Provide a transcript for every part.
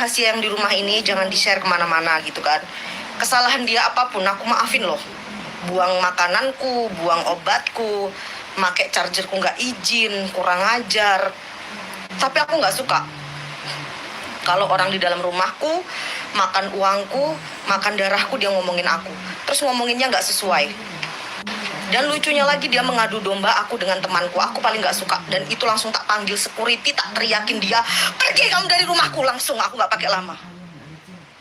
rahasia yang di rumah ini jangan di-share kemana-mana gitu kan. Kesalahan dia apapun aku maafin loh. Buang makananku, buang obatku, make chargerku nggak izin, kurang ajar. Tapi aku nggak suka kalau orang di dalam rumahku makan uangku, makan darahku, dia ngomongin aku. Terus ngomonginnya nggak sesuai. Dan lucunya lagi dia mengadu domba aku dengan temanku. Aku paling gak suka. Dan itu langsung tak panggil security, tak teriakin dia, pergi kamu dari rumahku. Langsung, aku gak pakai lama.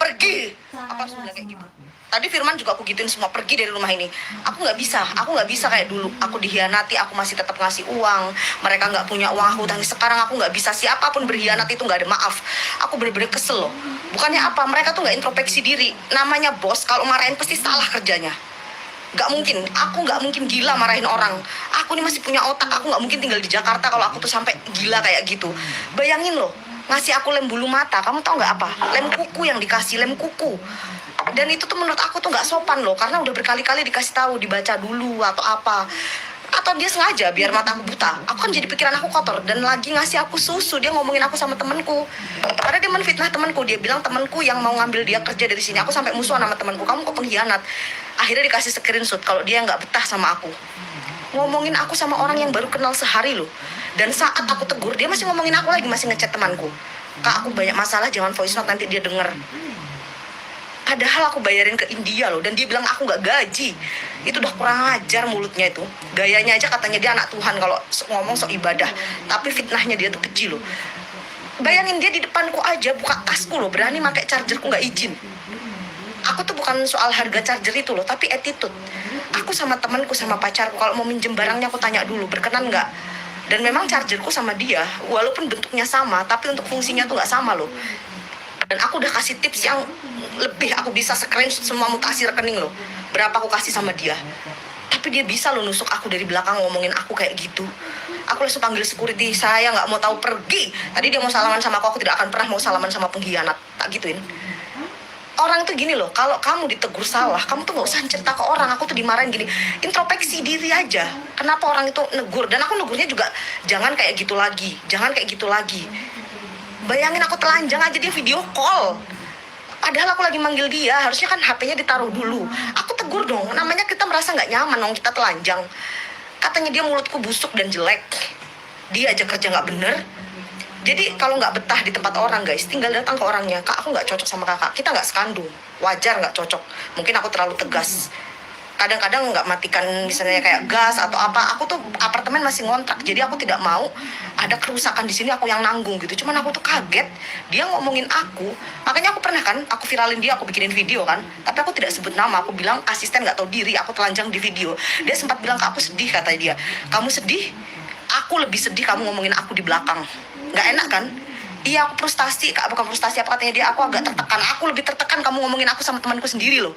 Pergi. Aku langsung bilang kayak gitu. Tadi Firman juga aku gituin semua, pergi dari rumah ini. Aku gak bisa kayak dulu. Aku dihianati, aku masih tetap ngasih uang. Mereka gak punya uang, aku tangis. Sekarang aku gak bisa, siapapun berkhianat itu gak ada maaf. Aku bener-bener kesel loh. Bukannya apa, mereka tuh gak introspeksi diri. Namanya bos, kalau marahin pasti salah kerjanya. Aku nggak mungkin gila marahin orang. Aku ini masih punya otak, aku nggak mungkin tinggal di Jakarta kalau aku tuh sampai gila kayak gitu. Bayangin loh, ngasih aku lem bulu mata, kamu tau nggak apa? Lem kuku yang dikasih, lem kuku. Dan itu tuh menurut aku tuh nggak sopan loh, karena udah berkali-kali dikasih tahu, dibaca dulu atau apa. Atau dia sengaja biar mata aku buta. Aku kan jadi pikiran aku kotor. Dan lagi ngasih aku susu, dia ngomongin aku sama temanku. Karena dia menfitnah temanku. Dia bilang temanku yang mau ngambil dia kerja dari sini. Aku sampai musuhan sama temanku, kamu kok pengkhianat. Akhirnya dikasih screenshot kalau dia nggak betah sama aku. Ngomongin aku sama orang yang baru kenal sehari loh. Dan saat aku tegur, dia masih ngomongin aku lagi, masih ngechat temanku. Kak, aku banyak masalah, jangan voice note, nanti dia denger. Padahal aku bayarin ke India loh. Dan dia bilang aku gak gaji. Itu udah kurang ajar mulutnya itu. Gayanya aja katanya dia anak Tuhan kalau ngomong sok ibadah. Tapi fitnahnya dia tuh kecil loh. Bayangin dia di depanku aja buka tasku loh, berani pakai chargerku gak izin. Aku tuh bukan soal harga charger itu loh, tapi attitude. Aku sama temanku, sama pacarku, kalau mau minjem barangnya aku tanya dulu, berkenan gak? Dan memang chargerku sama dia, walaupun bentuknya sama, tapi untuk fungsinya tuh gak sama loh. Dan aku udah kasih tips yang lebih, aku bisa screenshot semua mutasi rekening loh, berapa aku kasih sama dia. Tapi dia bisa loh nusuk aku dari belakang, ngomongin aku kayak gitu. Aku langsung panggil security, saya nggak mau tahu, pergi. Tadi dia mau salaman sama aku tidak akan pernah mau salaman sama pengkhianat, tak gituin. Orang tuh gini loh, kalau kamu ditegur salah, kamu tuh gak usah cerita ke orang. Aku tuh dimarahin gini, introspeksi diri aja. Kenapa orang itu negur? Dan aku negurnya juga, jangan kayak gitu lagi, jangan kayak gitu lagi. Bayangin aku telanjang aja dia video call. Padahal aku lagi manggil dia, harusnya kan HP-nya ditaruh dulu. Aku tegur dong, namanya kita merasa nggak nyaman dong kita telanjang. Katanya dia mulutku busuk dan jelek. Dia aja kerja nggak bener. Jadi kalau nggak betah di tempat orang guys, tinggal datang ke orangnya. Kak, aku nggak cocok sama kakak, kita nggak sekandung. Wajar nggak cocok, mungkin aku terlalu tegas. Kadang-kadang nggak matikan misalnya kayak gas atau apa. Aku tuh apartemen masih ngontrak, jadi aku tidak mau ada kerusakan di sini aku yang nanggung gitu. Cuman aku tuh kaget dia ngomongin aku. Makanya aku pernah kan, aku viralin dia, aku bikinin video kan. Tapi aku tidak sebut nama, aku bilang asisten nggak tahu diri, aku telanjang di video. Dia sempat bilang, Kak, aku sedih, kata dia. Kamu sedih? Aku lebih sedih kamu ngomongin aku di belakang. Nggak enak kan? Iya, aku frustasi, Kak, bukan frustasi apa katanya dia. Aku agak tertekan, aku lebih tertekan kamu ngomongin aku sama temanku sendiri loh.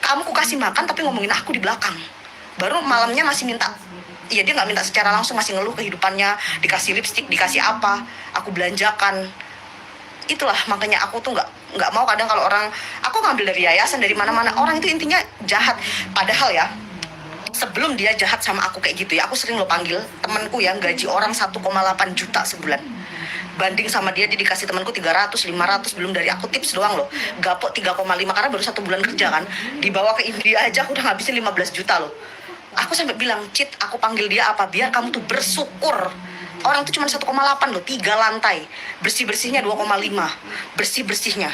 Kamu ku kasih makan tapi ngomongin aku di belakang. Baru malamnya masih minta, iya dia nggak minta secara langsung, masih ngeluh kehidupannya, dikasih lipstick, dikasih apa, aku belanjakan. Itulah makanya aku tuh nggak mau kadang kalau orang, aku ngambil dari yayasan dari mana-mana, orang itu intinya jahat. Padahal ya sebelum dia jahat sama aku kayak gitu ya, aku sering lo panggil temanku yang gaji orang 1,8 juta sebulan. Banding sama dia dikasih temanku 300, 500, belum dari aku tips doang loh. Gapok 3,5 karena baru 1 bulan kerja kan. Dibawa ke India aja aku udah ngabisin 15 juta loh. Aku sampai bilang, Cit, aku panggil dia apa? Biar kamu tuh bersyukur. Orang tuh cuma 1,8 loh, 3 lantai. Bersih-bersihnya 2,5. Bersih-bersihnya.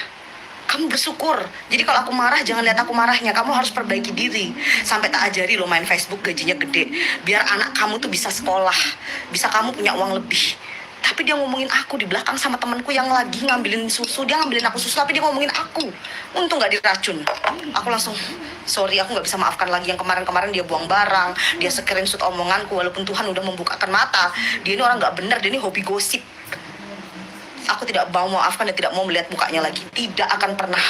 Kamu bersyukur. Jadi kalau aku marah, jangan lihat aku marahnya. Kamu harus perbaiki diri. Sampai tak ajari lo main Facebook gajinya gede. Biar anak kamu tuh bisa sekolah. Bisa kamu punya uang lebih. Tapi dia ngomongin aku di belakang sama temanku yang lagi ngambilin susu. Dia ngambilin aku susu tapi dia ngomongin aku. Untung gak diracun. Aku langsung, sorry, aku gak bisa maafkan lagi. Yang kemarin-kemarin dia buang barang, dia screenshot omonganku. Walaupun Tuhan udah membukakan mata, dia ini orang gak benar, dia ini hobi gosip. Aku tidak mau maafkan dan tidak mau melihat mukanya lagi. Tidak akan pernah.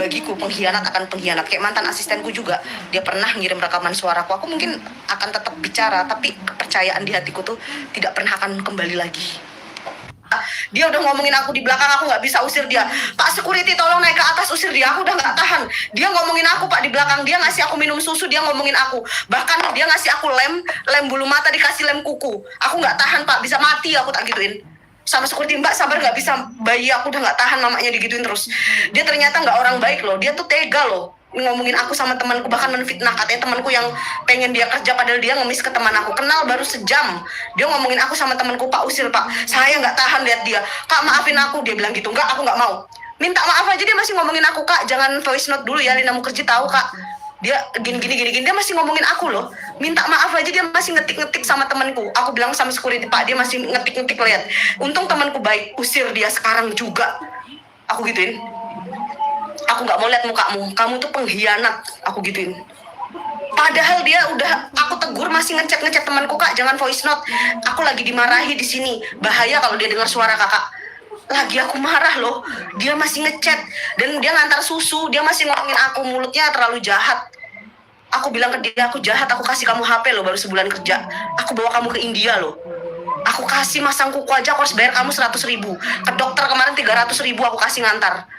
Bagiku pengkhianat akan pengkhianat. Kayak mantan asistenku juga, dia pernah ngirim rekaman suaraku. Aku mungkin akan tetap bicara, tapi kepercayaan di hatiku tuh tidak pernah akan kembali lagi. Dia udah ngomongin aku di belakang, aku nggak bisa usir dia. Pak security, tolong naik ke atas, usir dia. Aku udah nggak tahan. Dia ngomongin aku, Pak, di belakang. Dia ngasih aku minum susu, dia ngomongin aku. Bahkan dia ngasih aku lem bulu mata, dikasih lem kuku. Aku nggak tahan, Pak, bisa mati aku, tak gituin. sama security, Mbak sabar nggak bisa, bayi aku udah nggak tahan mamanya digituin terus. Dia ternyata nggak orang baik loh, dia tuh tega loh ngomongin aku sama temanku, bahkan menfitnah. Katanya temanku yang pengen dia kerja padahal dia ngemis ke teman aku, kenal baru sejam, dia ngomongin aku sama temanku, Pak usir Pak, saya nggak tahan lihat dia, Kak maafin aku, dia bilang gitu. Enggak, aku nggak mau, minta maaf aja dia masih ngomongin aku, Kak jangan voice note dulu ya, Lina mau kerja tahu Kak, dia gini dia masih ngomongin aku loh, minta maaf aja dia masih ngetik sama temanku. Aku bilang sama security, Pak dia masih ngetik lihat, untung temanku baik, usir dia sekarang juga, aku gituin. Aku nggak mau lihat mukamu, kamu tuh pengkhianat, aku gituin. Padahal dia udah aku tegur masih ngechat temanku, Kak jangan voice note, aku lagi dimarahi di sini, bahaya kalau dia dengar suara kakak. Lagi aku marah loh, dia masih ngechat dan dia ngantar susu, dia masih ngomongin aku, mulutnya terlalu jahat. Aku bilang ke dia, aku jahat, aku kasih kamu HP loh baru sebulan kerja, aku bawa kamu ke India loh, aku kasih masang kuku aja aku harus bayar kamu 100.000, ke dokter kemarin 300.000 aku kasih ngantar.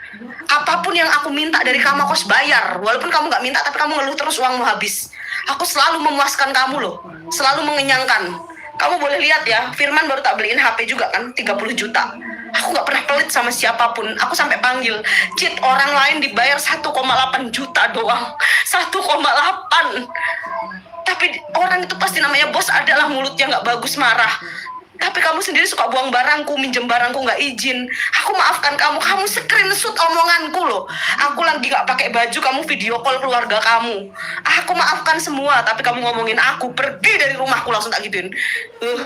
Apapun yang aku minta dari kamu aku harus bayar, walaupun kamu nggak minta tapi kamu ngeluh terus uangmu habis. Aku selalu memuaskan kamu loh, selalu mengenyangkan. Kamu boleh lihat ya, Firman baru tak beliin HP juga kan, 30 juta. Aku nggak pernah pelit sama siapapun. Aku sampai panggil, Cit, orang lain dibayar 1,8 juta doang. 1,8. Tapi orang itu pasti namanya bos adalah mulutnya nggak bagus, marah. Tapi kamu sendiri suka buang barangku, minjem barangku nggak izin. Aku maafkan kamu screenshot omonganku loh. Aku lagi nggak pakai baju, kamu video call keluarga kamu. Aku maafkan semua, tapi kamu ngomongin aku, pergi dari rumahku, langsung tak gituin.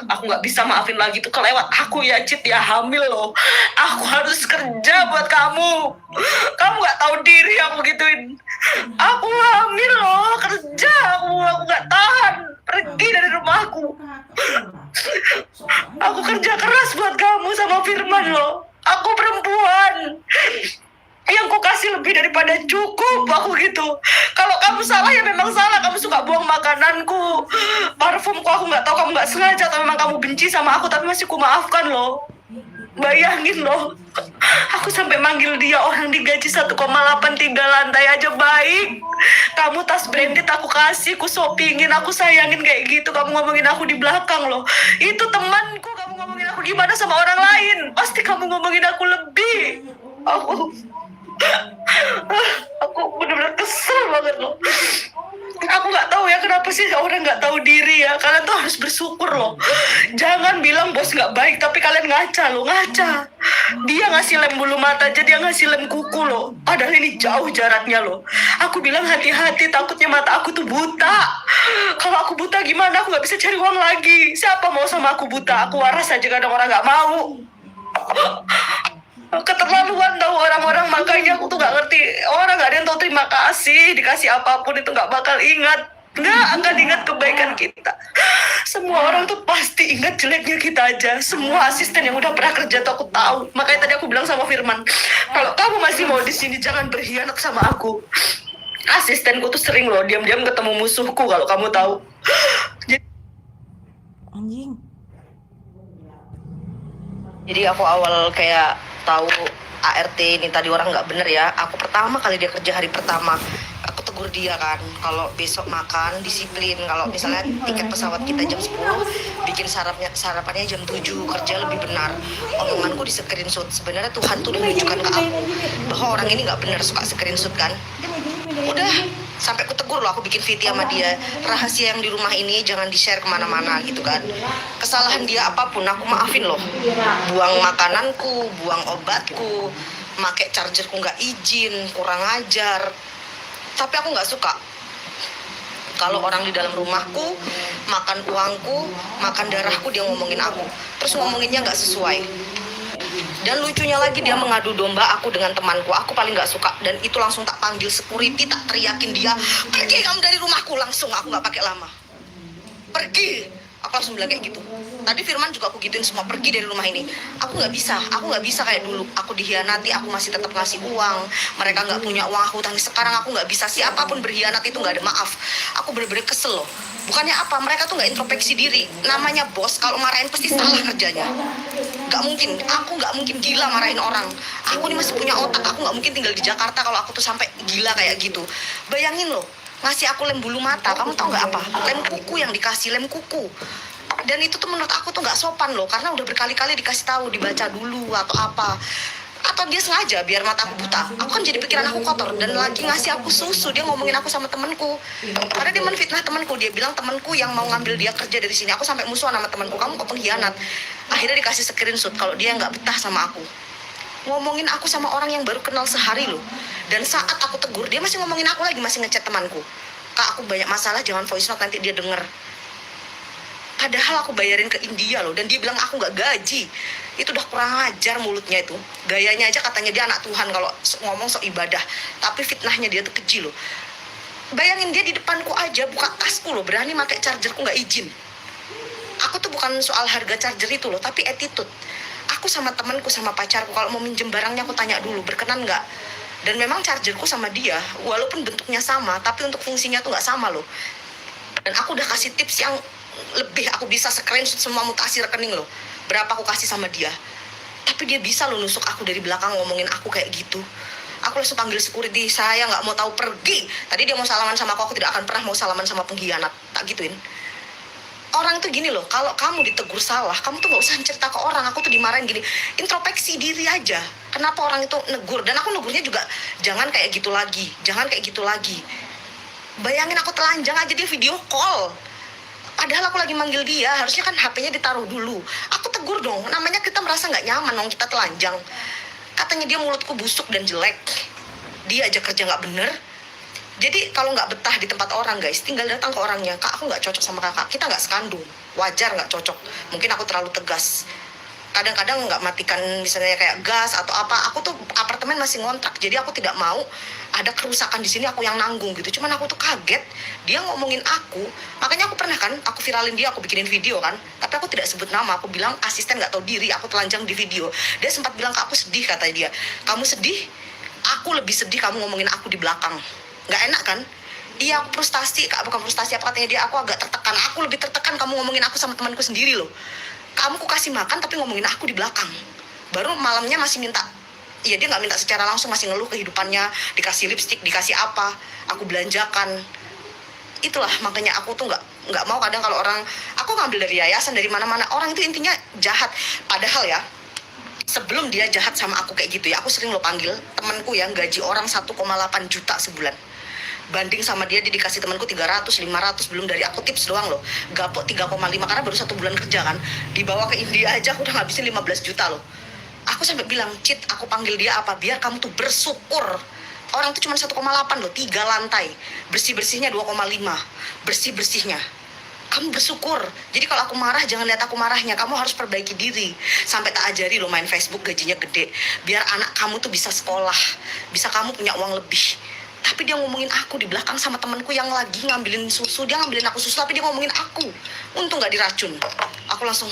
Aku nggak bisa maafin lagi, tuh kelewat aku ya, Cit ya, hamil loh. Aku harus kerja buat kamu. Kamu nggak tahu diri, aku gituin. Aku hamil loh, kerja, aku nggak tahan. Pergi dari rumahku. Aku kerja keras buat kamu sama Firman loh. Aku perempuan yang ku kasih lebih daripada cukup, aku gitu. Kalau kamu salah ya memang salah, kamu suka buang makananku, parfumku, aku nggak tahu kamu nggak sengaja atau memang kamu benci sama aku, tapi masih ku maafkan loh. Bayangin loh, aku sampai manggil dia, orang digaji 1,8 3 lantai aja baik. Kamu tas branded aku kasih, ku shoppingin, aku sayangin kayak gitu. Kamu ngomongin aku di belakang loh. Itu temanku, kamu ngomongin aku gimana sama orang lain? Pasti kamu ngomongin aku lebih. Aku bener-bener kesel banget loh. Aku nggak tahu ya kenapa sih orang nggak tahu diri ya. Kalian tuh harus bersyukur loh. Jangan bilang bos nggak baik, tapi kalian ngaca loh, ngaca. Dia ngasih lem bulu mata aja, dia ngasih lem kuku loh. Padahal ini jauh jaraknya loh. Aku bilang hati-hati, takutnya mata aku tuh buta. Kalau aku buta gimana? Aku nggak bisa cari uang lagi. Siapa mau sama aku buta? Aku waras aja, kadang orang nggak mau. Keterlaluan tahu orang-orang, makanya aku tuh nggak ngerti, orang nggak ada yang tahu terima kasih, dikasih apapun itu nggak bakal ingat, nggak akan ingat kebaikan kita. Semua orang tuh pasti ingat jeleknya kita aja. Semua asisten yang udah pernah kerja tuh aku tahu. Makanya tadi aku bilang sama Firman, kalau kamu masih mau di sini jangan berkhianat sama aku. Asistenku tuh sering loh diam-diam ketemu musuhku, kalau kamu tahu. Anjing. Jadi aku awal kayak tahu ART ini tadi orang nggak bener ya. Aku pertama kali dia kerja hari pertama, aku tegur dia kan, kalau besok makan disiplin. Kalau misalnya tiket pesawat kita jam 10, bikin sarapannya jam 7, kerja lebih benar. Omonganku di screenshot. Sebenarnya Tuhan tuh menunjukkan ke aku bahwa orang ini nggak bener, suka screenshot kan. Udah sampai aku tegur loh, aku bikin video sama dia, rahasia yang di rumah ini jangan di-share kemana-mana gitu kan. Kesalahan dia apapun aku maafin loh. Buang makananku, buang obatku, make chargerku nggak izin, kurang ajar. Tapi aku nggak suka kalau orang di dalam rumahku makan uangku, makan darahku, dia ngomongin aku, terus ngomonginnya nggak sesuai. Dan lucunya lagi dia mengadu domba aku dengan temanku. Aku paling gak suka. Dan itu langsung tak panggil security, tak teriakin dia, pergi kamu dari rumahku, langsung. Aku gak pakai lama, pergi. Aku langsung bilang kayak gitu. Tadi Firman juga aku gituin semua, pergi dari rumah ini. Aku gak bisa kayak dulu. Aku dihianati, aku masih tetap ngasih uang. Mereka gak punya uang, aku tangis. Sekarang aku gak bisa. Siapapun berkhianat itu gak ada maaf. Aku bener-bener kesel loh. Bukannya apa, mereka tuh gak introspeksi diri. Namanya bos, kalau marahin pasti salah kerjanya. Gak mungkin, aku gak mungkin gila marahin orang. Aku ini masih punya otak, aku gak mungkin tinggal di Jakarta kalau aku tuh sampai gila kayak gitu. Bayangin loh, ngasih aku lem bulu mata, kamu tau gak apa? Lem kuku yang dikasih, lem kuku. Dan itu tuh menurut aku tuh nggak sopan loh, karena udah berkali-kali dikasih tahu, dibaca dulu atau apa. Atau dia sengaja biar mata aku buta. Aku kan jadi pikiran aku kotor, dan lagi ngasih aku susu, dia ngomongin aku sama temanku. Karena dia menfitnah temanku, dia bilang temanku yang mau ngambil dia kerja dari sini. Aku sampai musuhan sama temanku, kamu kok pengkhianat. Akhirnya dikasih screenshot kalau dia nggak betah sama aku. Ngomongin aku sama orang yang baru kenal sehari loh. Dan saat aku tegur, dia masih ngomongin aku lagi, masih ngechat temanku. Kak, aku banyak masalah, jangan voice note nanti dia denger. Padahal aku bayarin ke India loh, dan dia bilang aku nggak gaji. Itu udah kurang ajar mulutnya itu. Gayanya aja katanya dia anak Tuhan kalau ngomong sok ibadah, tapi fitnahnya dia tuh keji loh. Bayangin dia di depanku aja buka tasku loh, berani pakai chargerku nggak izin. Aku tuh bukan soal harga charger itu loh, tapi attitude. Aku sama temanku sama pacarku kalau mau minjem barangnya aku tanya dulu berkenan nggak. Dan memang chargerku sama dia walaupun bentuknya sama, tapi untuk fungsinya tuh nggak sama loh. Dan aku udah kasih tips yang lebih, aku bisa screenshot semua mutasi rekening loh, berapa aku kasih sama dia. Tapi dia bisa loh nusuk aku dari belakang, ngomongin aku kayak gitu. Aku langsung panggil security, saya nggak mau tahu, pergi. Tadi dia mau salaman sama aku tidak akan pernah mau salaman sama pengkhianat, tak gituin. Orang tuh gini loh, kalau kamu ditegur salah, kamu tuh nggak usah cerita ke orang. Aku tuh dimarahin gini, introspeksi diri aja. Kenapa orang itu negur? Dan aku negurnya juga, jangan kayak gitu lagi, jangan kayak gitu lagi. Bayangin aku telanjang aja dia video call. Padahal aku lagi manggil dia, harusnya kan HP-nya ditaruh dulu. Aku tegur dong, namanya kita merasa nggak nyaman dong, kita telanjang. Katanya dia mulutku busuk dan jelek. Dia aja kerja nggak bener. Jadi kalau nggak betah di tempat orang guys, tinggal datang ke orangnya. Kak, aku nggak cocok sama kakak, kita nggak sekandung. Wajar nggak cocok, mungkin aku terlalu tegas. Kadang-kadang nggak matikan misalnya kayak gas atau apa. Aku tuh apartemen masih ngontrak, jadi aku tidak mau ada kerusakan di sini aku yang nanggung gitu. Cuman aku tuh kaget dia ngomongin aku, makanya aku pernah kan aku viralin dia, aku bikinin video kan, tapi aku tidak sebut nama. Aku bilang asisten nggak tahu diri, aku telanjang di video. Dia sempat bilang, Kak, aku sedih, kata dia. Kamu sedih? Aku lebih sedih kamu ngomongin aku di belakang. Nggak enak kan? Iya, aku frustasi, Kak. Bukan frustasi apa katanya dia, aku agak tertekan. Aku lebih tertekan kamu ngomongin aku sama temanku sendiri loh. Kamu ku kasih makan tapi ngomongin aku di belakang. Baru malamnya masih minta, iya dia nggak minta secara langsung, masih ngeluh kehidupannya, dikasih lipstick, dikasih apa, aku belanjakan. Itulah makanya aku tuh nggak mau kadang kalau orang, aku ngambil dari yayasan dari mana-mana, orang itu intinya jahat. Padahal ya, sebelum dia jahat sama aku kayak gitu ya, aku sering lo panggil temanku yang gaji orang 1,8 juta sebulan. Banding sama dia dikasih temanku 300, 500, belum dari aku tips doang loh. Gapok 3,5 karena baru 1 bulan kerja kan. Dibawa ke India aja aku udah ngabisin 15 juta loh. Aku sampai bilang, Cit, aku panggil dia apa? Biar kamu tuh bersyukur. Orang tuh cuma 1,8 loh, 3 lantai. Bersih-bersihnya 2,5. Bersih-bersihnya. Kamu bersyukur. Jadi kalau aku marah, jangan lihat aku marahnya. Kamu harus perbaiki diri. Sampai tak ajari lo main Facebook gajinya gede. Biar anak kamu tuh bisa sekolah. Bisa kamu punya uang lebih. Tapi dia ngomongin aku di belakang sama temanku yang lagi ngambilin susu. Dia ngambilin aku susu, tapi dia ngomongin aku. Untung gak diracun. Aku langsung,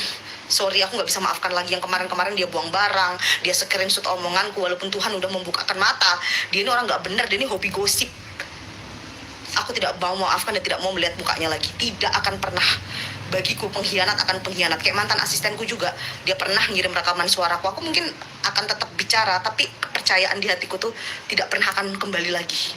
sorry, aku gak bisa maafkan lagi. Yang kemarin-kemarin dia buang barang, dia screenshot omonganku, walaupun Tuhan udah membukakan mata. Dia ini orang gak benar, dia ini hobi gosip. Aku tidak mau maafkan dan tidak mau melihat mukanya lagi. Tidak akan pernah. Bagiku pengkhianat akan pengkhianat. Kayak mantan asistenku juga, dia pernah ngirim rekaman suaraku. Aku mungkin akan tetap bicara, tapi kepercayaan di hatiku tuh tidak pernah akan kembali lagi.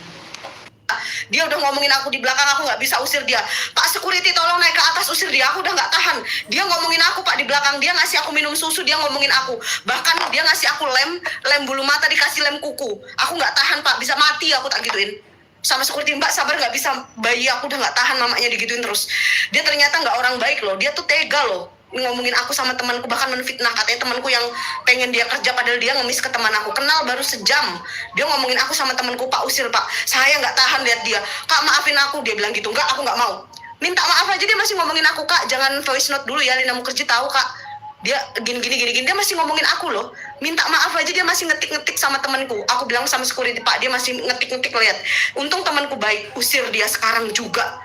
Dia udah ngomongin aku di belakang, aku nggak bisa usir dia. Pak security, tolong naik ke atas, usir dia. Aku udah nggak tahan. Dia ngomongin aku, Pak, di belakang. Dia ngasih aku minum susu, dia ngomongin aku. Bahkan dia ngasih aku lem bulu mata, dikasih lem kuku. Aku nggak tahan, Pak, bisa mati aku, tak gituin. Sama security, Mbak sabar, nggak bisa, bayi aku udah nggak tahan mamanya digituin terus. Dia ternyata nggak orang baik loh, dia tuh tega loh ngomongin aku sama temanku, bahkan menfitnah. Katanya temanku yang pengen dia kerja, padahal dia ngemis ke teman aku, kenal baru sejam. Dia ngomongin aku sama temanku, Pak usir Pak, saya nggak tahan lihat dia. Kak maafin aku, dia bilang gitu. Enggak, aku nggak mau. Minta maaf aja dia masih ngomongin aku, Kak jangan voice note dulu ya, Lina Mukherjee tahu Kak. Dia gini, dia masih ngomongin aku loh. Minta maaf aja dia masih ngetik sama temanku. Aku bilang sama security, Pak dia masih ngetik lihat. Untung temanku baik, usir dia sekarang juga.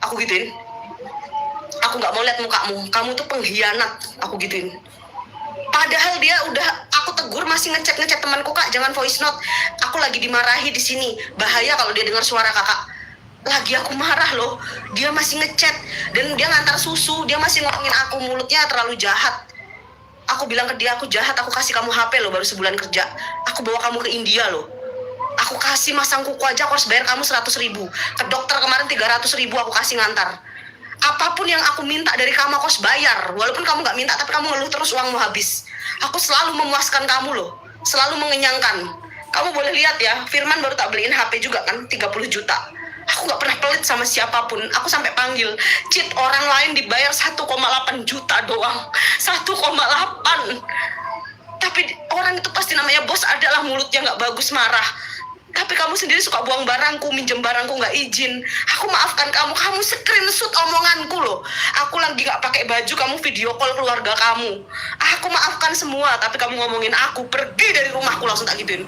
Aku gituin. Aku nggak mau lihat mukamu, kamu tuh pengkhianat. Aku gituin. Padahal dia udah aku tegur masih ngechat temanku, Kak jangan voice note. Aku lagi dimarahi di sini. Bahaya kalau dia dengar suara kakak. Lagi aku marah loh, dia masih ngechat dan dia ngantar susu, dia masih ngomongin aku, mulutnya terlalu jahat. Aku bilang ke dia, aku jahat, aku kasih kamu HP loh baru sebulan kerja. Aku bawa kamu ke India loh. Aku kasih masang kuku aja, aku harus bayar kamu 100.000. Ke dokter kemarin 300.000 aku kasih ngantar. Apapun yang aku minta dari kamu, aku harus bayar. Walaupun kamu nggak minta, tapi kamu ngeluh terus uangmu habis. Aku selalu memuaskan kamu loh, selalu mengenyangkan. Kamu boleh lihat ya, Firman baru tak beliin HP juga kan, 30 juta. Aku nggak pernah pelit sama siapapun. Aku sampai panggil, Cit, orang lain dibayar 1,8 juta doang. 1,8. Tapi orang itu pasti namanya bos adalah mulutnya nggak bagus, marah. Tapi kamu sendiri suka buang barangku, minjem barangku nggak izin. Aku maafkan kamu screenshot omonganku loh. Aku lagi nggak pakai baju, kamu video call keluarga kamu. Aku maafkan semua, tapi kamu ngomongin aku, pergi dari rumahku, langsung tak gituin.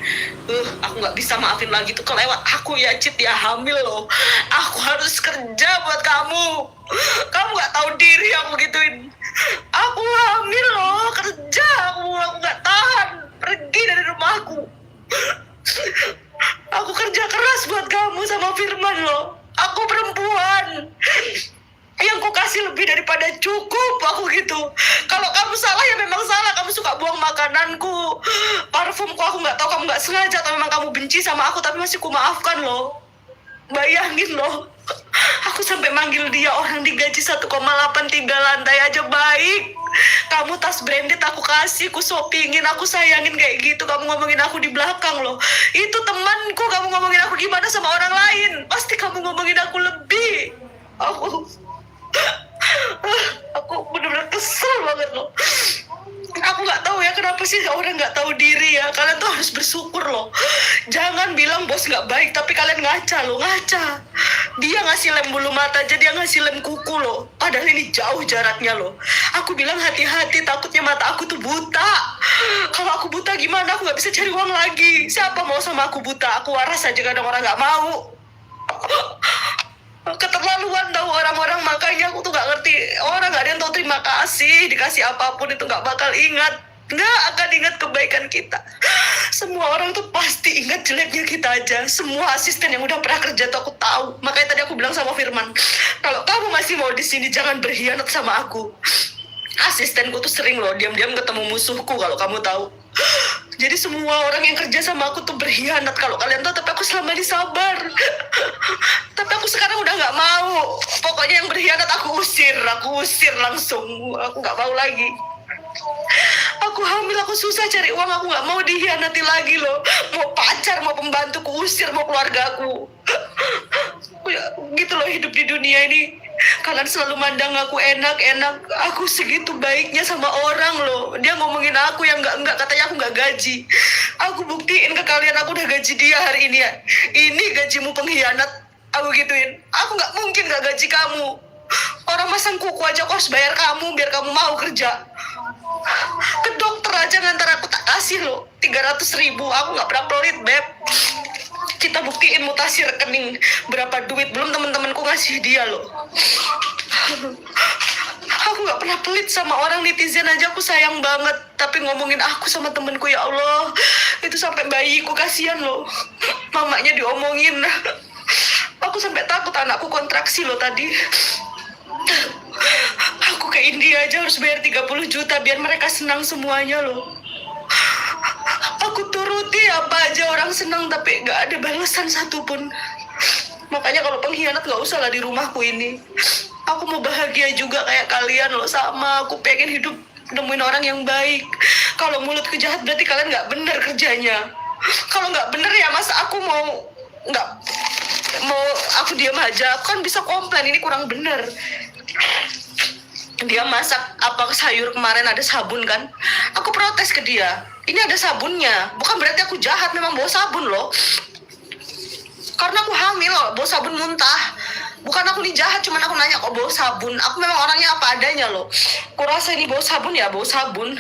Aku nggak bisa maafin lagi, tuh kelewat aku ya, Cit, ya hamil loh. Aku harus kerja buat kamu. Kamu nggak tahu diri aku gituin. Aku hamil loh, kerja aku nggak tahan. Pergi dari rumahku. Aku kerja keras buat kamu sama Firman loh. Aku perempuan yang ku kasih lebih daripada cukup, aku gitu. Kalau kamu salah ya memang salah. Kamu suka buang makananku, parfumku, aku nggak tahu kamu nggak sengaja atau memang kamu benci sama aku, tapi masih ku maafkan loh. Bayangin loh, aku sampai manggil dia, orang digaji 1,8, 3 lantai aja baik. Kamu tas branded aku kasih, aku shoppingin, aku sayangin kayak gitu. Kamu ngomongin aku di belakang loh. Itu temanku, kamu ngomongin aku gimana sama orang lain? Pasti kamu ngomongin aku lebih. Aku bener-bener kesel banget loh. Aku nggak tahu ya kenapa sih orang nggak tahu diri ya. Kalian tuh harus bersyukur loh. Jangan bilang bos nggak baik, tapi kalian ngaca loh, ngaca. Dia ngasih lem bulu mata aja, dia ngasih lem kuku loh. Padahal ini jauh jaraknya loh. Aku bilang hati-hati, takutnya mata aku tuh buta. Kalau aku buta gimana? Aku nggak bisa cari uang lagi. Siapa mau sama aku buta? Aku waras aja, kadang orang nggak mau. Keterlaluan tahu orang-orang, makanya aku tuh nggak ngerti. Orang nggak ada yang tahu terima kasih, dikasih apapun itu nggak bakal ingat, nggak akan ingat kebaikan kita. Semua orang tuh pasti ingat jeleknya kita aja. Semua asisten yang udah pernah kerja tuh aku tahu. Makanya tadi aku bilang sama Firman, kalau kamu masih mau di sini jangan berkhianat sama aku. Asistenku tuh sering loh diam-diam ketemu musuhku, kalau kamu tahu. Jadi semua orang yang kerja sama aku tuh berkhianat, kalau kalian tahu. Tapi aku selama ini sabar. Tapi aku sekarang udah nggak mau. Pokoknya yang berkhianat aku usir langsung. Aku nggak mau lagi. Aku hamil, aku susah cari uang, aku nggak mau dikhianati lagi loh. Mau pacar, mau pembantu, ku usir, mau keluarga aku. Gitu loh hidup di dunia ini. Kalian selalu mandang aku enak-enak. Aku segitu baiknya sama orang loh. Dia ngomongin aku yang enggak, katanya aku nggak gaji. Aku buktiin ke kalian, aku udah gaji dia hari ini ya. Ini gajimu pengkhianat. Aku gituin. Aku nggak mungkin nggak gaji kamu. Orang masang kuku aja aku harus bayar kamu biar kamu mau kerja. Ke dokter aja ngantar aku tak kasih loh 300.000. Aku nggak pernah pelit, Beb. Kita buktiin mutasi rekening berapa duit, belum temen-temenku ngasih dia loh. Aku nggak pernah pelit sama orang, netizen aja aku sayang banget. Tapi ngomongin aku sama temenku, ya Allah, itu sampai bayiku kasihan loh. Mamanya diomongin. Aku sampai takut anakku kontraksi loh tadi. Aku ke India aja harus bayar 30 juta biar mereka senang semuanya loh. Aku turuti apa aja orang senang, tapi gak ada balasan satupun. Makanya kalau pengkhianat gak usah lah di rumahku ini. Aku mau bahagia juga kayak kalian loh, sama. Aku pengen hidup nemuin orang yang baik. Kalau mulutku jahat berarti kalian gak bener kerjanya. Kalau gak bener ya masa aku mau aku diam aja. Aku kan bisa komplain, ini kurang bener. Dia masak apa sayur kemarin ada sabun kan, aku protes ke dia, ini ada sabunnya. Bukan berarti aku jahat, memang bawa sabun loh. Karena aku hamil loh, bawa sabun muntah. Bukan aku nih jahat, cuman aku nanya kok bawa sabun. Aku memang orangnya apa adanya loh. Aku rasa ini bawa sabun ya bawa sabun.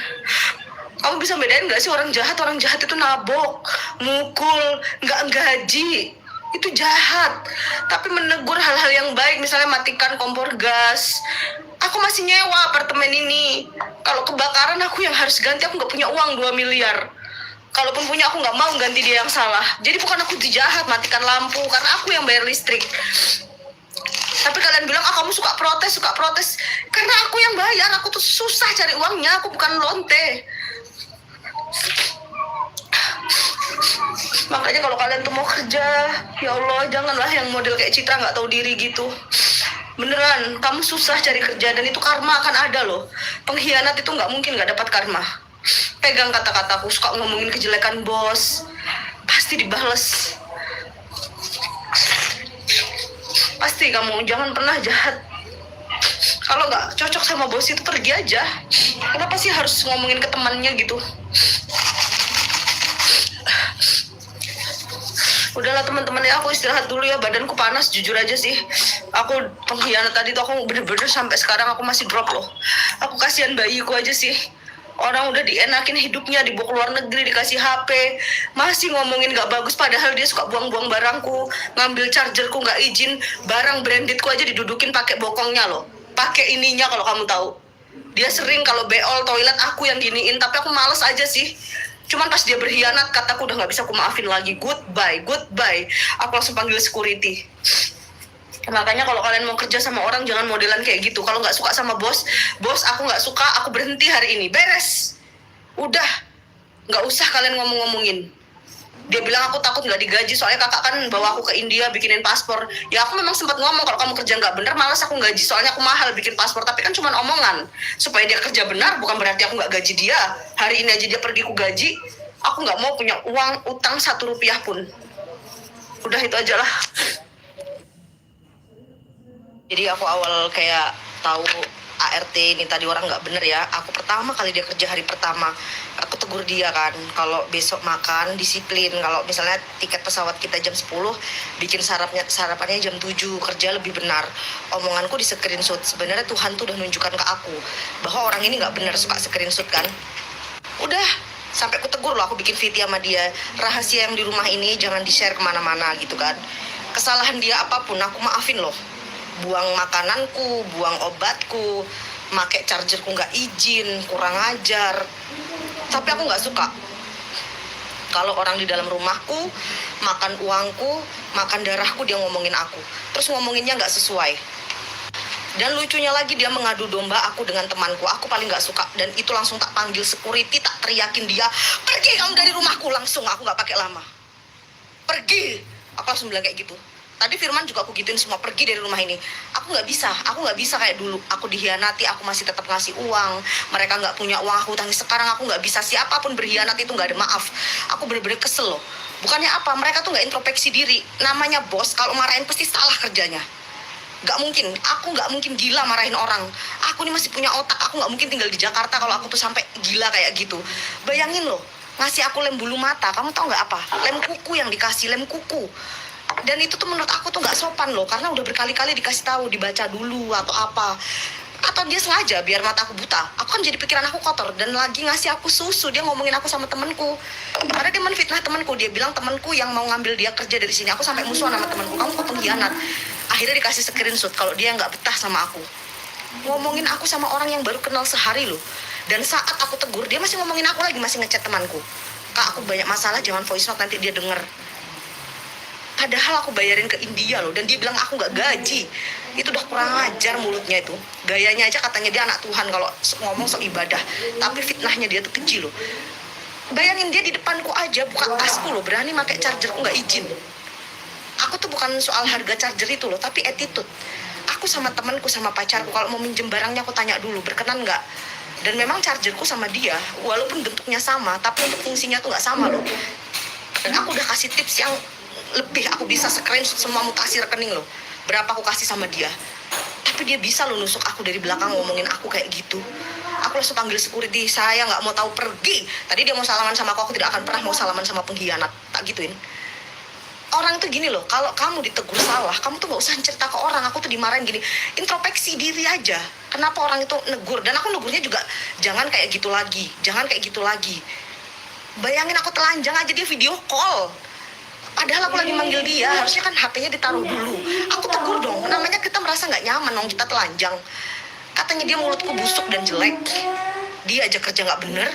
Kamu bisa bedain gak sih orang jahat? Orang jahat itu nabok, mukul, nggak gaji, itu jahat. Tapi menegur hal-hal yang baik, misalnya matikan kompor gas. Aku masih nyewa apartemen ini. Kalau kebakaran aku yang harus ganti, aku nggak punya uang 2 miliar. Kalaupun punya aku nggak mau ganti dia yang salah. Jadi bukan aku jahat matikan lampu, karena aku yang bayar listrik. Tapi kalian bilang, kamu suka protes. Karena aku yang bayar, aku tuh susah cari uangnya, aku bukan lonte. Makanya kalau kalian tuh mau kerja, ya Allah, janganlah yang model kayak Citra nggak tahu diri gitu. Beneran, kamu susah cari kerja dan itu karma akan ada loh. Pengkhianat itu nggak mungkin nggak dapat karma. Pegang kata-kataku, suka ngomongin kejelekan bos, pasti dibales. Pasti kamu jangan pernah jahat. Kalau nggak cocok sama bos itu pergi aja. Kenapa sih harus ngomongin ke temannya gitu? Udahlah teman-teman ya, aku istirahat dulu ya, badanku panas jujur aja sih. Aku pengkhianat tadi tuh aku bener-bener sampai sekarang aku masih drop loh. Aku kasihan bayiku aja sih. Orang udah dienakin hidupnya, dibawa ke luar negeri, dikasih HP, masih ngomongin gak bagus, padahal dia suka buang-buang barangku, ngambil chargerku gak izin, barang brandedku aja didudukin pakai bokongnya loh, pakai ininya kalau kamu tahu. Dia sering kalau beol toilet aku yang giniin, tapi aku males aja sih. Cuman pas dia berkhianat, kataku udah gak bisa aku maafin lagi. Goodbye, goodbye. Aku langsung panggil security. Makanya kalau kalian mau kerja sama orang, jangan modelan kayak gitu. Kalau nggak suka sama bos, bos aku nggak suka, aku berhenti hari ini. Beres. Udah. Nggak usah kalian ngomong-ngomongin. Dia bilang aku takut nggak digaji, soalnya kakak kan bawa aku ke India bikinin paspor. Ya aku memang sempat ngomong, kalau kamu kerja nggak bener, malas aku gaji, soalnya aku mahal bikin paspor. Tapi kan cuma omongan. Supaya dia kerja benar, bukan berarti aku nggak gaji dia. Hari ini aja dia pergi ku gaji, aku nggak mau punya uang utang 1 rupiah pun. Udah itu aja lah. Jadi aku awal kayak tahu ART ini tadi orang nggak bener ya. Aku pertama kali dia kerja hari pertama, aku tegur dia kan, kalau besok makan disiplin. Kalau misalnya tiket pesawat kita jam 10, bikin sarapannya jam 7, kerja lebih benar. Omonganku di screenshot. Sebenarnya Tuhan tuh udah nunjukkan ke aku bahwa orang ini nggak bener, suka screenshot kan. Udah, sampai aku tegur loh, aku bikin video sama dia. Rahasia yang di rumah ini jangan di-share kemana-mana gitu kan. Kesalahan dia apapun aku maafin loh. Buang makananku, buang obatku, make chargerku nggak izin, kurang ajar. Tapi aku nggak suka kalau orang di dalam rumahku makan uangku, makan darahku, dia ngomongin aku. Terus ngomonginnya nggak sesuai. Dan lucunya lagi dia mengadu domba aku dengan temanku. Aku paling nggak suka, dan itu langsung tak panggil security, tak teriakin dia, pergi kamu dari rumahku langsung. Aku nggak pakai lama, pergi. Aku langsung bilang kayak gitu. Tadi Firman juga aku gituin semua, pergi dari rumah ini. Aku nggak bisa kayak dulu. Aku dikhianati, aku masih tetap ngasih uang. Mereka nggak punya uang, aku tangis. Sekarang aku nggak bisa. Siapapun berkhianat itu nggak ada maaf. Aku bener-bener kesel loh. Bukannya apa, mereka tuh nggak introspeksi diri. Namanya bos, kalau marahin pasti salah kerjanya. Nggak mungkin, aku nggak mungkin gila marahin orang. Aku ini masih punya otak, aku nggak mungkin tinggal di Jakarta kalau aku tuh sampai gila kayak gitu. Bayangin loh, ngasih aku lem bulu mata. Kamu tau nggak apa? Lem kuku yang dikasih, lem kuku. Dan itu tuh menurut aku tuh nggak sopan loh, karena udah berkali-kali dikasih tahu, dibaca dulu atau apa, atau dia sengaja biar mata aku buta. Aku kan jadi pikiran aku kotor, dan lagi ngasih aku susu, dia ngomongin aku sama temanku, karena dia menfitnah temanku. Dia bilang temanku yang mau ngambil dia kerja dari sini. Aku sampai musuhan sama temanku, kamu kok pengkhianat. Akhirnya dikasih screenshot kalau dia nggak betah sama aku, ngomongin aku sama orang yang baru kenal sehari loh. Dan saat aku tegur, dia masih ngomongin aku lagi, masih ngechat temanku, kak aku banyak masalah, jangan voice note nanti dia denger. Padahal aku bayarin ke India loh, dan dia bilang aku nggak gaji. Itu udah kurang ajar mulutnya itu. Gayanya aja katanya dia anak Tuhan kalau ngomong soal ibadah, tapi fitnahnya dia tuh keji loh. Bayangin dia di depanku aja buka tasku loh, berani pakai chargerku nggak izin. Aku tuh bukan soal harga charger itu loh, tapi attitude. Aku sama temanku, sama pacarku, kalau mau minjem barangnya aku tanya dulu, berkenan nggak? Dan memang chargerku sama dia, walaupun bentuknya sama, tapi untuk fungsinya tuh nggak sama loh. Dan aku udah kasih tips yang lebih, aku bisa screenshot semua mutasi rekening loh, berapa aku kasih sama dia. Tapi dia bisa loh nusuk aku dari belakang, ngomongin aku kayak gitu. Aku langsung panggil security, saya nggak mau tahu, pergi. Tadi dia mau salaman sama aku tidak akan pernah mau salaman sama pengkhianat, tak gituin. Orang tuh gini loh, kalau kamu ditegur salah, kamu tuh gak usah cerita ke orang. Aku tuh dimarahin gini, introspeksi diri aja. Kenapa orang itu negur? Dan aku negurnya juga, jangan kayak gitu lagi, jangan kayak gitu lagi. Bayangin aku telanjang aja dia video call, padahal aku lagi manggil dia, harusnya kan HP-nya ditaruh dulu. Aku tegur dong, namanya kita merasa nggak nyaman dong, kita telanjang. Katanya dia mulutku busuk dan jelek, dia aja kerja nggak bener.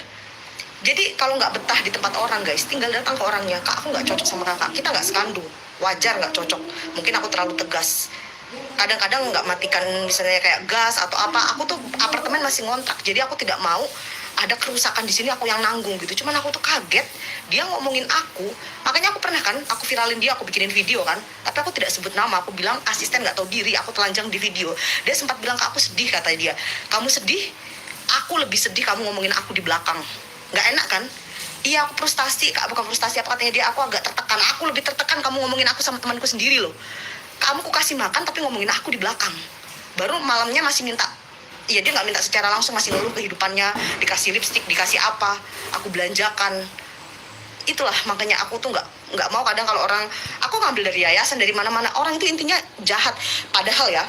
Jadi kalau nggak betah di tempat orang guys, tinggal datang ke orangnya. Kak aku nggak cocok sama kakak, kita nggak sekandung, wajar nggak cocok. Mungkin aku terlalu tegas, kadang-kadang nggak matikan misalnya kayak gas atau apa. Aku tuh apartemen masih ngontrak, jadi aku tidak mau ada kerusakan di sini aku yang nanggung gitu. Cuman aku tuh kaget dia ngomongin aku. Makanya aku pernah kan aku viralin dia, aku bikinin video kan, tapi aku tidak sebut nama. Aku bilang asisten nggak tahu diri, aku telanjang di video. Dia sempat bilang ke aku sedih, kata dia, kamu sedih, aku lebih sedih kamu ngomongin aku di belakang. Nggak enak kan? Iya, aku frustasi, bukan frustasi, apa katanya dia, aku agak tertekan. Aku lebih tertekan kamu ngomongin aku sama temanku sendiri loh. Kamu ku kasih makan tapi ngomongin aku di belakang. Baru malamnya masih minta, iya dia nggak minta secara langsung, masih ngeluh kehidupannya, dikasih lipstick, dikasih apa, aku belanjakan. Itulah makanya aku tuh nggak mau kadang kalau orang, aku ngambil dari yayasan dari mana-mana, orang itu intinya jahat. Padahal ya